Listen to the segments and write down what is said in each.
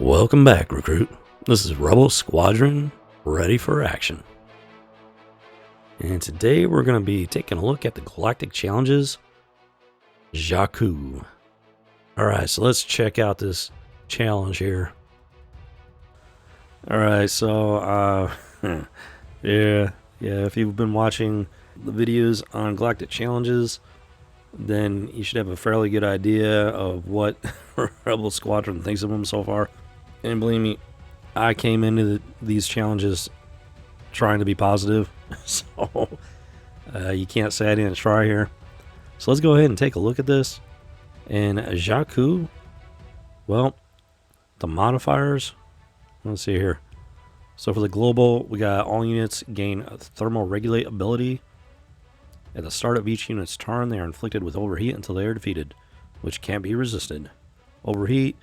Welcome back, recruit. This is Rebel Squadron, ready for action. And today we're going to be taking a look at the Galactic challenges, Jakku. Alright, so let's check out this challenge here. Alright, so, yeah, if you've been watching the videos on Galactic challenges, then you should have a fairly good idea of what Rebel Squadron thinks of them so far. And believe me, I came into these challenges trying to be positive, so you can't say I didn't try here. So let's go ahead and take a look at this. And Jakku, well, the modifiers, let's see here. So for the global, we got all units gain thermal regulate ability. At the start of each unit's turn, they are inflicted with overheat until they are defeated, which can't be resisted. Overheat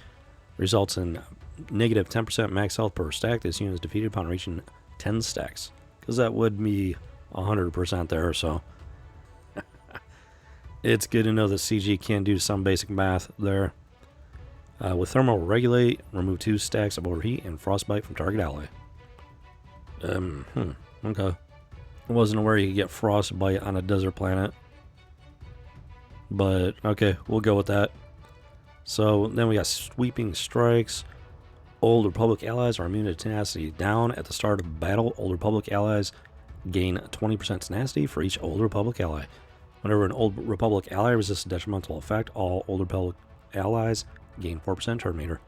results in negative 10% max health per stack. This unit is defeated upon reaching 10 stacks, because that would be 100% there, so it's good to know that CG can do some basic math there. With thermal regulate, remove 2 stacks of overheat and frostbite from target ally. Okay. I wasn't aware you could get frostbite on a desert planet, but okay, we'll go with that. So then we got sweeping strikes. Old Republic allies are immune to tenacity down. At the start of battle, Old Republic allies gain 20% tenacity for each Old Republic ally. Whenever an Old Republic ally resists a detrimental effect, all Old Republic allies gain 4% turn meter.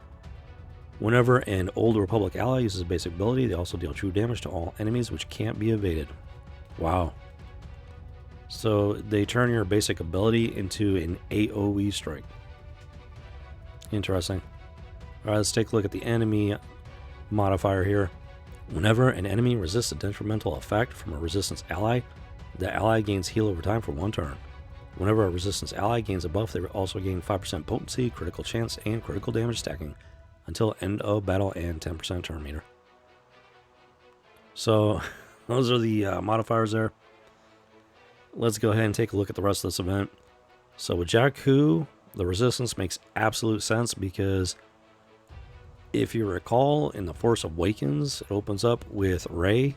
Whenever an Old Republic ally uses a basic ability, they also deal true damage to all enemies, which can't be evaded. Wow. So they turn your basic ability into an AoE strike. Interesting. Alright, let's take a look at the enemy modifier here. Whenever an enemy resists a detrimental effect from a resistance ally, the ally gains heal over time for 1 turn. Whenever a resistance ally gains a buff, they also gain 5% potency, critical chance, and critical damage stacking until end of battle and 10% turn meter. So those are the modifiers there. Let's go ahead and take a look at the rest of this event. So with Jakku, the resistance makes absolute sense because if you recall, in The Force Awakens, it opens up with Rey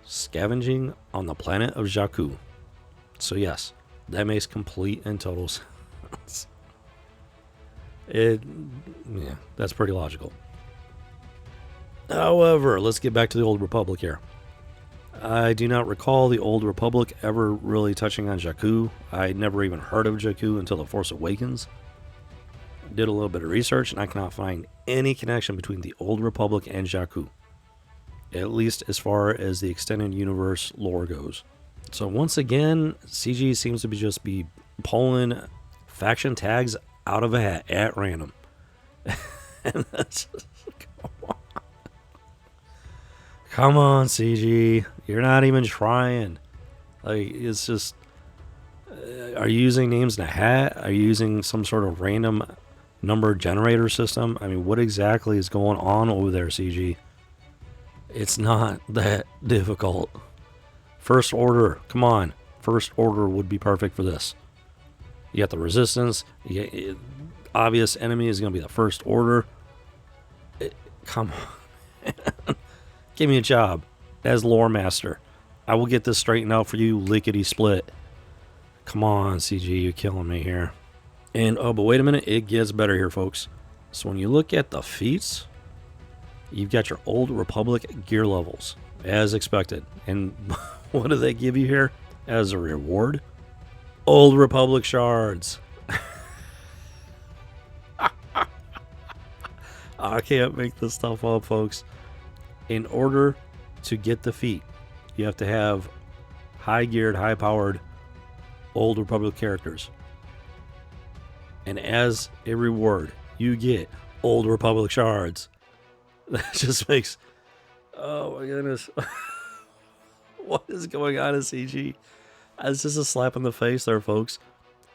scavenging on the planet of Jakku. So yes, that makes complete and total sense. Yeah, that's pretty logical. However, let's get back to the Old Republic here. I do not recall the Old Republic ever really touching on Jakku. I never even heard of Jakku until The Force Awakens. Did a little bit of research and I cannot find any connection between the Old Republic and Jakku, at least as far as the extended universe lore goes. So once again, CG seems to just be pulling faction tags out of a hat at random. And that's just, come on, CG, you're not even trying. Like, it's just, are you using names in a hat? Are you using some sort of random number generator system? I mean, what exactly is going on over there, CG? It's not that difficult. First order, come on. First order would be perfect for this. You got the resistance. Obvious enemy is going to be the first order. Come on. Give me a job as lore master. I will get this straightened out for you, lickety split. Come on, CG, you're killing me here. And oh, but wait a minute, it gets better here, folks. So when you look at the feats, you've got your Old Republic gear levels, as expected. And what do they give you here as a reward? Old Republic shards. I can't make this stuff up, folks. In order to get the feat, you have to have high-geared, high-powered Old Republic characters. And as a reward, you get Old Republic shards. That just makes... Oh my goodness. What is going on in CG? It's just a slap in the face there, folks.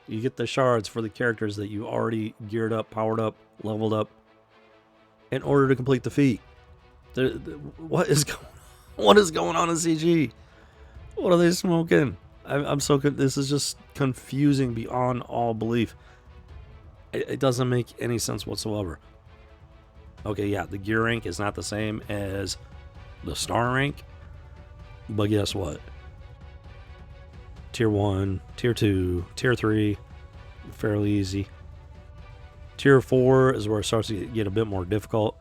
You get the shards for the characters that you already geared up, powered up, leveled up in order to complete the feat. What is going on in CG? What are they smoking? I'm so good. This is just confusing beyond all belief. It doesn't make any sense whatsoever. Okay, yeah, the gear rank is not the same as the star rank, but guess what? Tier 1, Tier 2, Tier 3, fairly easy. Tier 4 is where it starts to get a bit more difficult.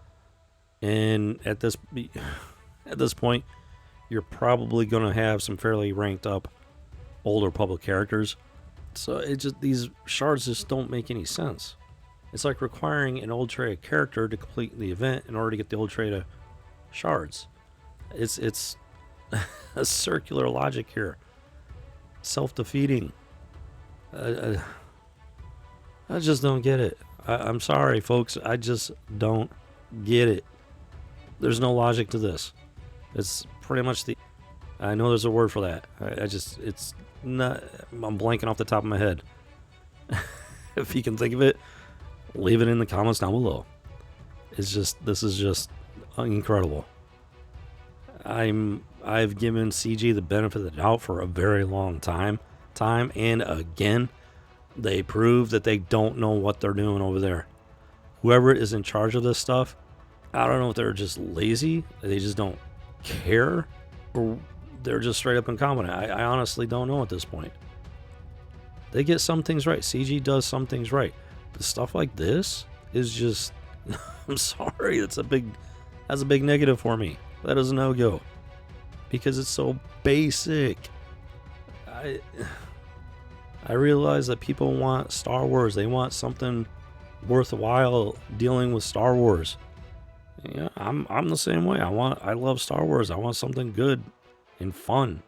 And at this point, you're probably going to have some fairly ranked up Old Republic characters. So it just, these shards just don't make any sense. It's like requiring an Old Trade character to complete the event in order to get the Old Trade shards. It's a circular logic here. Self-defeating. I just don't get it. I'm sorry, folks. I just don't get it. There's no logic to this. It's pretty much the... I know there's a word for that. It's not... I'm blanking off the top of my head. If you can think of it, leave it in the comments down below. This is just incredible. I've given CG the benefit of the doubt for a very long time, and again, they prove that they don't know what they're doing over there. Whoever is in charge of this stuff, I don't know if they're just lazy, they just don't care, or they're just straight up incompetent. I honestly don't know at this point. They get some things right. CG does some things right, but stuff like this is just... I'm sorry, that's a big negative for me. That is a no-go. Because it's so basic. I realize that people want Star Wars. They want something worthwhile dealing with Star Wars. Yeah, I'm the same way. I love Star Wars. I want something good and fun.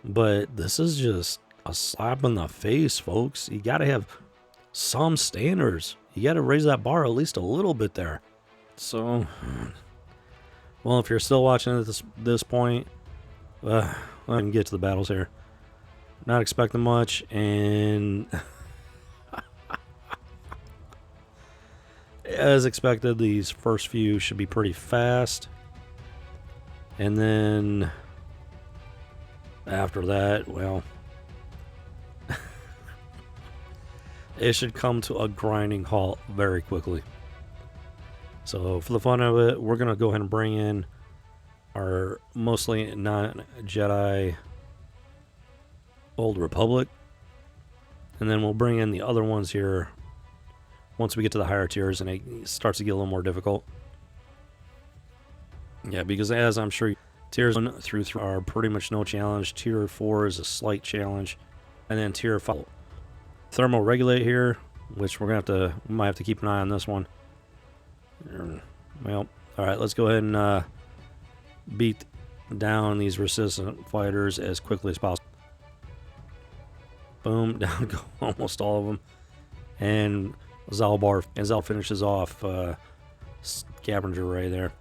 But this is just a slap in the face, folks. You gotta have some standards. You gotta raise that bar at least a little bit there. So... well, if you're still watching at this point, I can get to the battles here. Not expecting much, and as expected, these first few should be pretty fast. And then after that, well, it should come to a grinding halt very quickly. So for the fun of it, we're going to go ahead and bring in our mostly non-Jedi Old Republic. And then we'll bring in the other ones here once we get to the higher tiers and it starts to get a little more difficult. Yeah, because as I'm sure tiers 1 through 3 are pretty much no challenge. Tier 4 is a slight challenge. And then tier 5. Thermoregulate here, which we might have to keep an eye on this one. Well, alright, let's go ahead and beat down these resistant fighters as quickly as possible. Boom, down go almost all of them. And Zal finishes off scavenger ray there.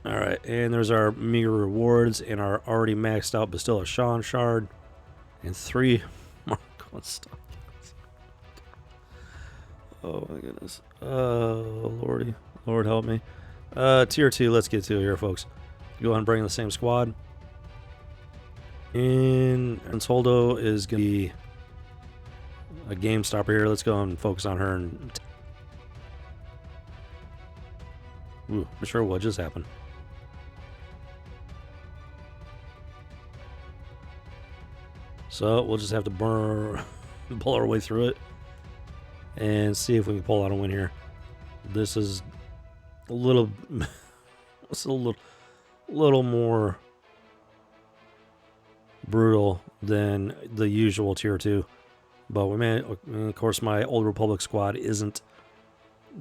Alright, and there's our meager rewards and our already maxed out Bastilla Sean shard. And 3 Marco stock. Oh my goodness. Oh, Lordy. Lord help me. Tier 2, let's get to it here, folks. Go ahead and bring in the same squad. And Holdo is going to be a game stopper here. Let's go and focus on her. Ooh, I'm sure what just happened. So we'll just have to pull our way through it and see if we can pull out a win here. This is a little, it's a little more brutal than the usual tier 2, but of course my Old Republic squad isn't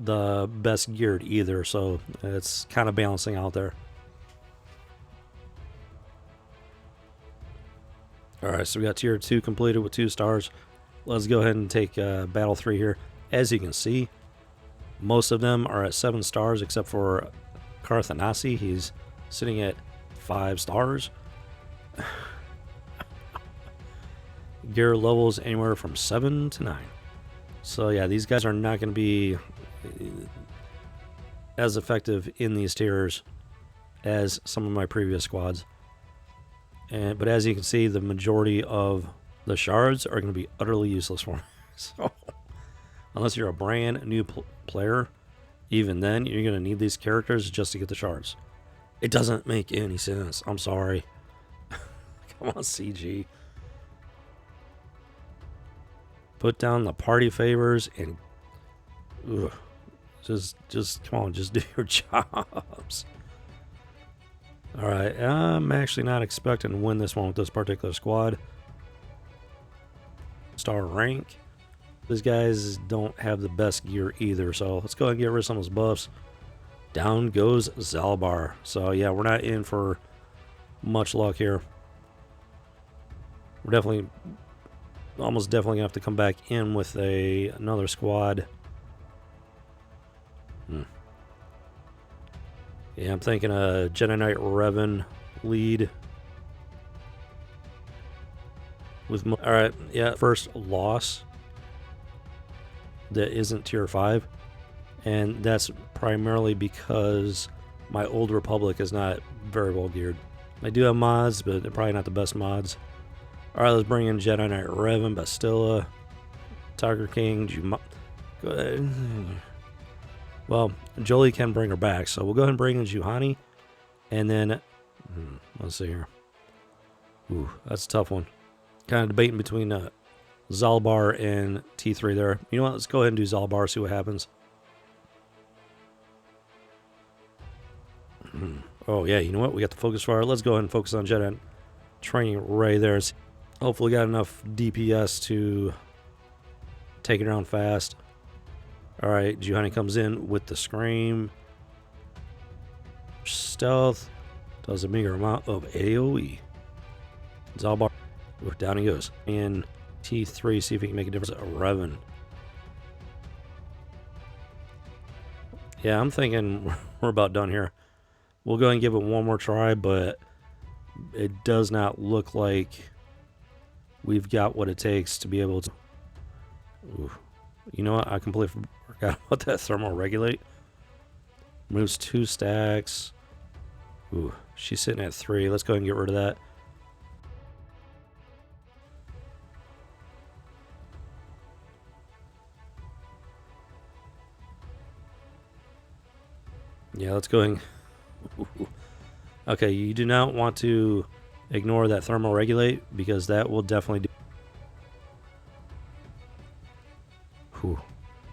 the best geared either, so it's kind of balancing out there. Alright, so we got tier 2 completed with 2 stars. Let's go ahead and take battle 3 here. As you can see, most of them are at 7 stars except for Carthanasi. He's sitting at 5 stars. Gear levels anywhere from 7 to 9. So yeah, these guys are not going to be as effective in these tiers as some of my previous squads. But as you can see, the majority of the shards are going to be utterly useless for me. So unless you're a brand new player even then, you're going to need these characters just to get the shards. It doesn't make any sense. I'm sorry. Come on, CG. Put down the party favors and ugh, just come on, just do your jobs. All right, I'm actually not expecting to win this one with this particular squad. Star rank. These guys don't have the best gear either, so let's go ahead and get rid of some of those buffs. Down goes Zalbar. So yeah, we're not in for much luck here. We're definitely, almost definitely gonna have to come back in with another squad. Yeah, I'm thinking a Jedi Knight Revan lead. With all right, yeah, first loss that isn't tier 5, and that's primarily because my old Republic is not very well geared. I do have mods, but they're probably not the best mods. All right, let's bring in Jedi Knight Revan, Bastilla, Tiger King, go ahead. Well, Jolie can bring her back, so we'll go ahead and bring in Juhani, and then let's see here. Ooh, that's a tough one. Kind of debating between Zalbar and T3 there. You know what? Let's go ahead and do Zalbar, see what happens. Oh, yeah, you know what? We got the focus fire. Let's go ahead and focus on Jedi training Ray there. Hopefully got enough DPS to take it around fast. All right, Juhani comes in with the Scream. Stealth. Does a meager amount of AoE. Zalbar. Down he goes. And T3, see if he can make a difference. Revan. Yeah, I'm thinking we're about done here. We'll go ahead and give it one more try, but it does not look like we've got what it takes to be able to... Ooh. You know what? I completely forgot about that thermal regulate. Moves 2 stacks. Ooh, she's sitting at 3. Let's go ahead and get rid of that. Yeah, let's go ahead and... Okay, you do not want to ignore that thermal regulate because that will definitely do... Whew.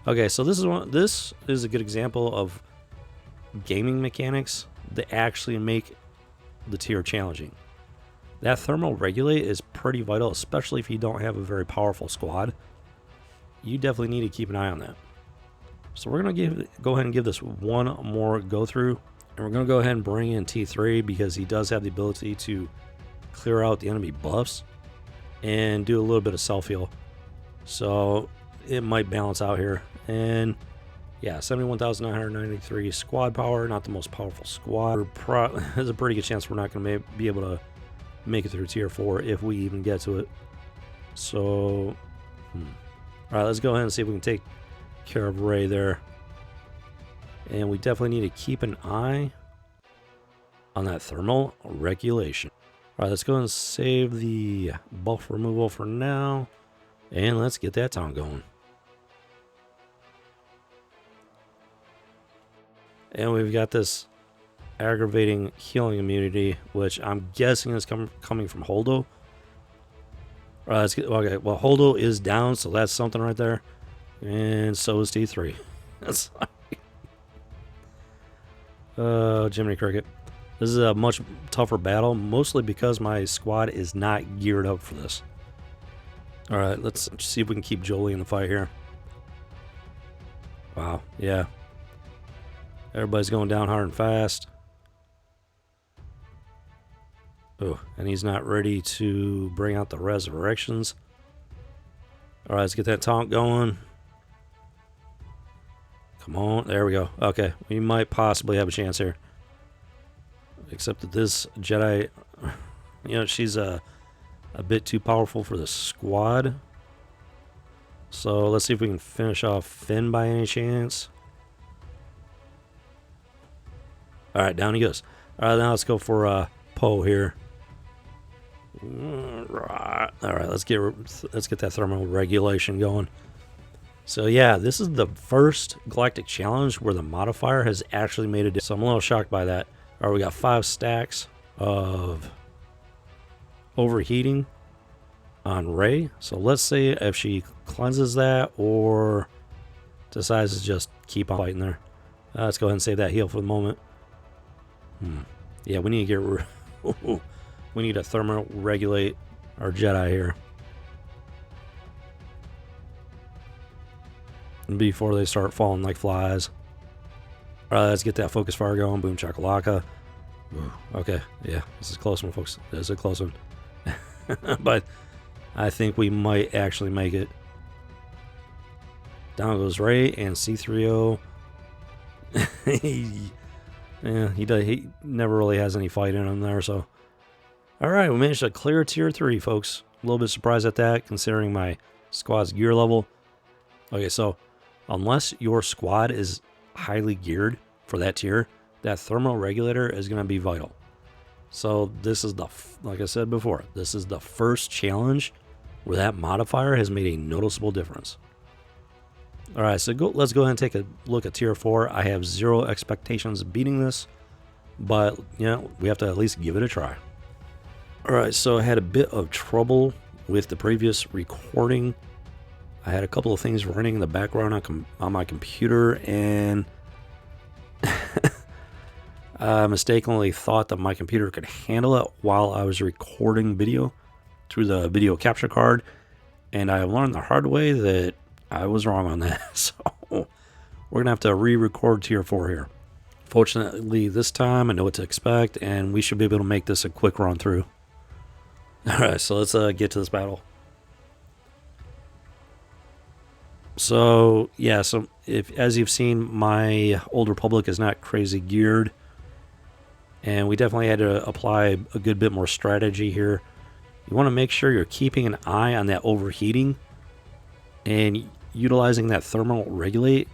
Okay, so this is a good example of gaming mechanics that actually make the tier challenging. That thermal regulate is pretty vital, especially if you don't have a very powerful squad. You definitely need to keep an eye on that. So we're going to go ahead and give this one more go through. And we're going to go ahead and bring in T3 because he does have the ability to clear out the enemy buffs and do a little bit of self-heal. So it might balance out here. And yeah, 71,993 squad power. Not the most powerful squad. There's a pretty good chance we're not going to be able to make it through tier 4 if we even get to it. So, all right, let's go ahead and see if we can take care of Ray there. And we definitely need to keep an eye on that thermal regulation. All right, let's go ahead and save the buff removal for now. And let's get that taunt going. And we've got this aggravating healing immunity, which I'm guessing is coming from Holdo. All right, let's get, okay, well, Holdo is down, so that's something right there. And so is T3. That's Jiminy Cricket. This is a much tougher battle, mostly because my squad is not geared up for this. All right, let's see if we can keep Jolie in the fight here. Wow, yeah. Everybody's going down hard and fast. Oh, and he's not ready to bring out the resurrections. All right, let's get that taunt going. Come on, there we go. Okay, we might possibly have a chance here. Except that this Jedi, you know, she's a bit too powerful for the squad. So let's see if we can finish off Finn by any chance. All right, down he goes. All right, now let's go for Poe here. All right, let's get that thermal regulation going. So yeah, this is the first Galactic Challenge where the modifier has actually made a difference. So I'm a little shocked by that. All right, we got 5 stacks of overheating on Ray. So let's see if she cleanses that or decides to just keep on fighting there. Let's go ahead and save that heal for the moment. Yeah, we need to get... we need to thermoregulate our Jedi here before they start falling like flies. All right, let's get that focus fire going. Boom chakalaka. Okay, yeah, this is a close one, folks. This is a close one. But I think we might actually make it. Down goes Ray and C3O. He never really has any fight in him there, so. Alright, we managed to clear tier 3, folks. A little bit surprised at that, considering my squad's gear level. Okay, so unless your squad is highly geared for that tier, that thermal regulator is going to be vital. So this is like I said before, this is the first challenge where that modifier has made a noticeable difference. Alright, so let's go ahead and take a look at tier 4. I have 0 expectations of beating this, but you know, we have to at least give it a try. Alright, so I had a bit of trouble with the previous recording. I had a couple of things running in the background on my computer, and I mistakenly thought that my computer could handle it while I was recording video through the video capture card, and I learned the hard way that I was wrong on that. So we're going to have to re-record tier 4 here. Fortunately, this time I know what to expect, and we should be able to make this a quick run through. Alright, so let's get to this battle. So, yeah, so as you've seen, my Old Republic is not crazy geared. And we definitely had to apply a good bit more strategy here. You want to make sure you're keeping an eye on that overheating and utilizing that thermal regulate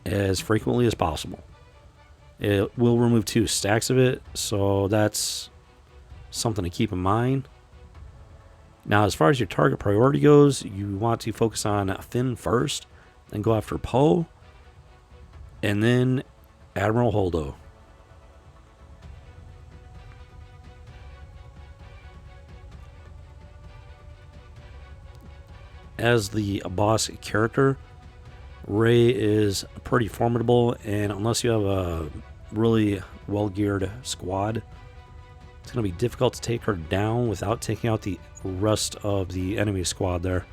as frequently as possible. It will remove 2 stacks of it, so that's something to keep in mind. Now, as far as your target priority goes, you want to focus on Finn first, then go after Poe, and then Admiral Holdo. As the boss character, Rey is pretty formidable, and unless you have a really well-geared squad, it's going to be difficult to take her down without taking out the rest of the enemy squad there.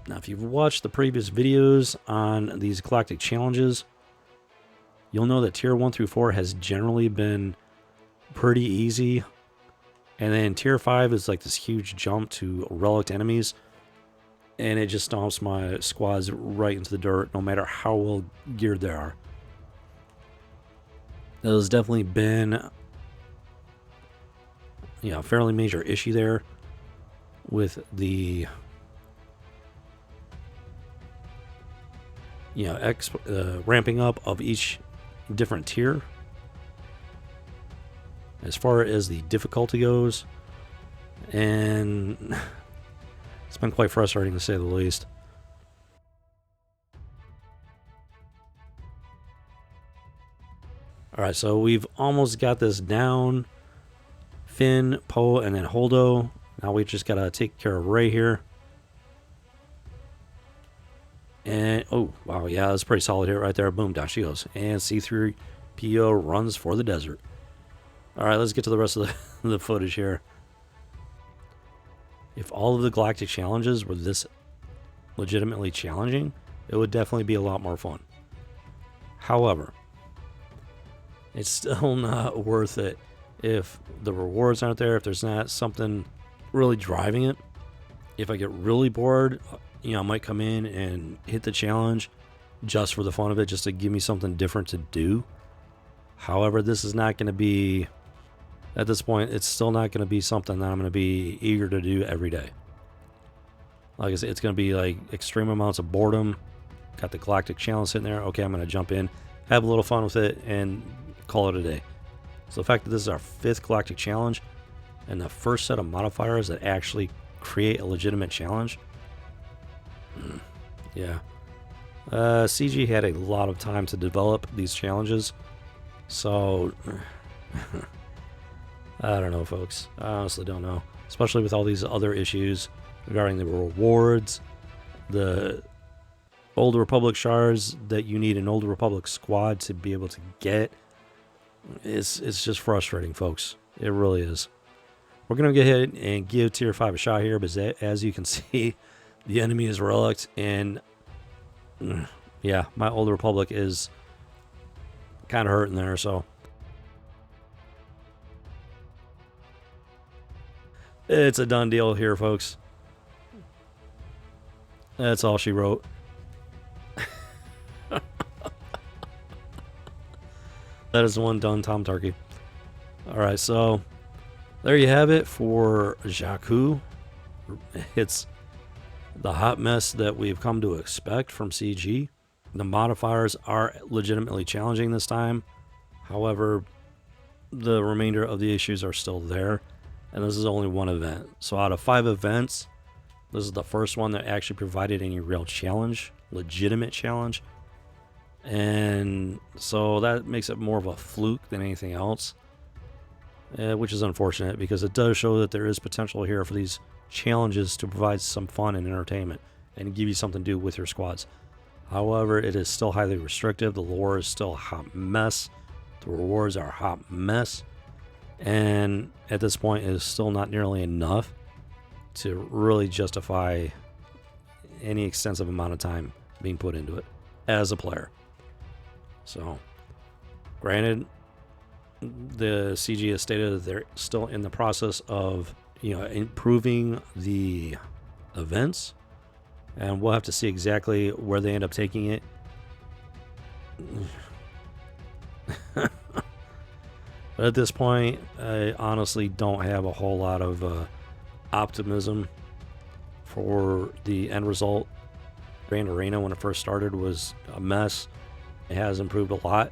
Now, if you've watched the previous videos on these Galactic challenges, you'll know that tier 1 through 4 has generally been pretty easy. And then tier 5 is like this huge jump to relic enemies. And it just stomps my squads right into the dirt, no matter how well geared they are. There's definitely been, a fairly major issue there with the, ramping up of each different tier. As far as the difficulty goes, and it's been quite frustrating to say the least. Alright, so we've almost got this down. Finn, Poe, and then Holdo. Now we just gotta take care of Rey here. And, oh, wow, yeah, that's pretty solid hit right there. Boom, down she goes. And C3PO runs for the desert. Alright, let's get to the rest of the footage here. If all of the Galactic challenges were this legitimately challenging, it would definitely be a lot more fun. However, it's still not worth it if the rewards aren't there, if there's not something really driving it. If I get really bored, I might come in and hit the challenge just for the fun of it, just to give me something different to do. However, this is not going to be, at this point, it's still not going to be something that I'm going to be eager to do every day. Like I said, it's going to be like extreme amounts of boredom. Got the Galactic challenge sitting there. Okay, I'm going to jump in, have a little fun with it, and call it a day. So the fact that this is our 5th Galactic Challenge and the first set of modifiers that actually create a legitimate challenge, yeah. CG had a lot of time to develop these challenges, so I don't know, folks. I honestly don't know, especially with all these other issues regarding the rewards, the Old Republic shards that you need an Old Republic squad to be able to get. It's just frustrating, folks. It really is. We're going to go ahead and give Tier 5 a shot here, but as you can see, the enemy is relict, and yeah, my Old Republic is kind of hurting there, so it's a done deal here, folks. That's all she wrote. That is one done Tom Turkey. Alright, so there you have it for Jakku. It's the hot mess that we've come to expect from CG. The modifiers are legitimately challenging this time. However, the remainder of the issues are still there. And this is only one event. So out of 5 events, this is the first one that actually provided any real challenge, legitimate challenge. And so that makes it more of a fluke than anything else, which is unfortunate because it does show that there is potential here for these challenges to provide some fun and entertainment and give you something to do with your squads. However, it is still highly restrictive. The lore is still a hot mess. The rewards are a hot mess. And at this point, it is still not nearly enough to really justify any extensive amount of time being put into it as a player. So, granted, the CG has stated that they're still in the process of, improving the events, and we'll have to see exactly where they end up taking it. But at this point, I honestly don't have a whole lot of optimism for the end result. Grand Arena, when it first started, was a mess. It has improved a lot.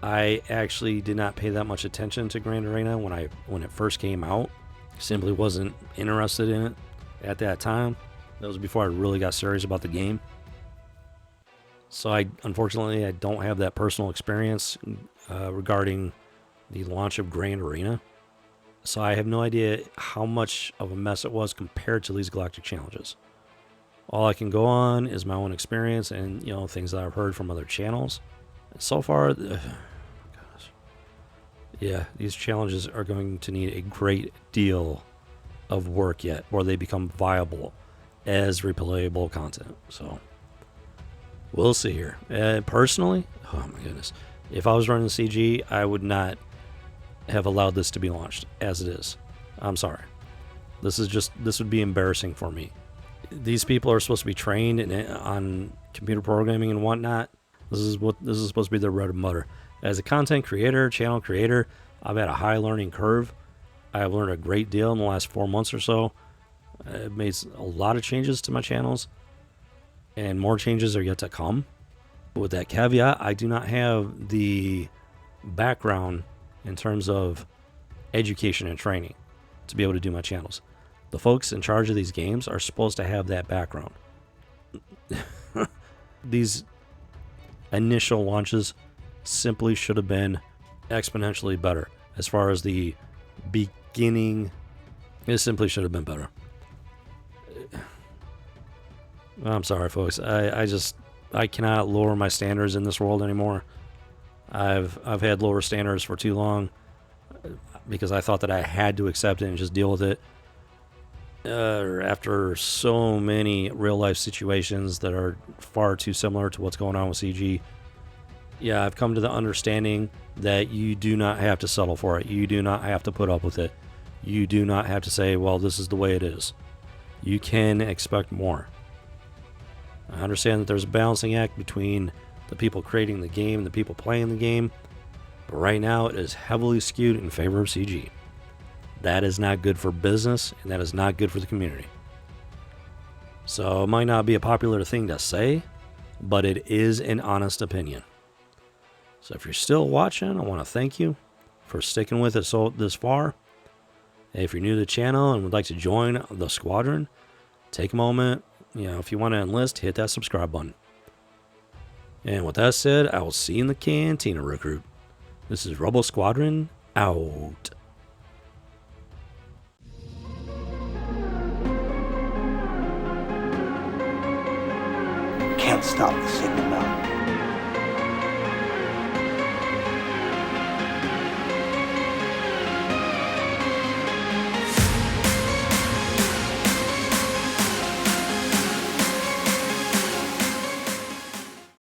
I actually did not pay that much attention to Grand Arena when it first came out. Simply wasn't interested in it at that time. That was before I really got serious about the game. So unfortunately, I don't have that personal experience regarding the launch of Grand Arena. So I have no idea how much of a mess it was compared to these Galactic Challenges. All I can go on is my own experience and, things that I've heard from other channels. And so far, yeah, these challenges are going to need a great deal of work yet, or they become viable as replayable content. So we'll see here. Personally, oh my goodness, if I was running CG, I would not have allowed this to be launched as it is. I'm sorry. This would be embarrassing for me. These people are supposed to be trained on computer programming and whatnot. This is supposed to be their bread and butter. As a content creator, channel creator, I've had a high learning curve. I have learned a great deal in the last 4 months or so. I've made a lot of changes to my channels, and more changes are yet to come. But with that caveat, I do not have the background in terms of education and training to be able to do my channels. The folks in charge of these games are supposed to have that background. These initial launches simply should have been exponentially better. As far as the beginning, it simply should have been better. I'm sorry, folks. I cannot lower my standards in this world anymore. I've had lower standards for too long because I thought that I had to accept it and just deal with it. After so many real life situations that are far too similar to what's going on with CG, yeah, I've come to the understanding that you do not have to settle for it. You do not have to put up with it. You do not have to say, well, this is the way it is. You can expect more. I understand that there's a balancing act between the people creating the game and the people playing the game, but right now it is heavily skewed in favor of CG. That is not good for business, and that is not good for the community. So it might not be a popular thing to say, but it is an honest opinion. So if you're still watching, I want to thank you for sticking with us this far. If you're new to the channel and would like to join the squadron, take a moment. If you want to enlist, hit that subscribe button. And with that said, I will see you in the cantina, recruit. This is Rebel Squadron out. Can't stop the signal now.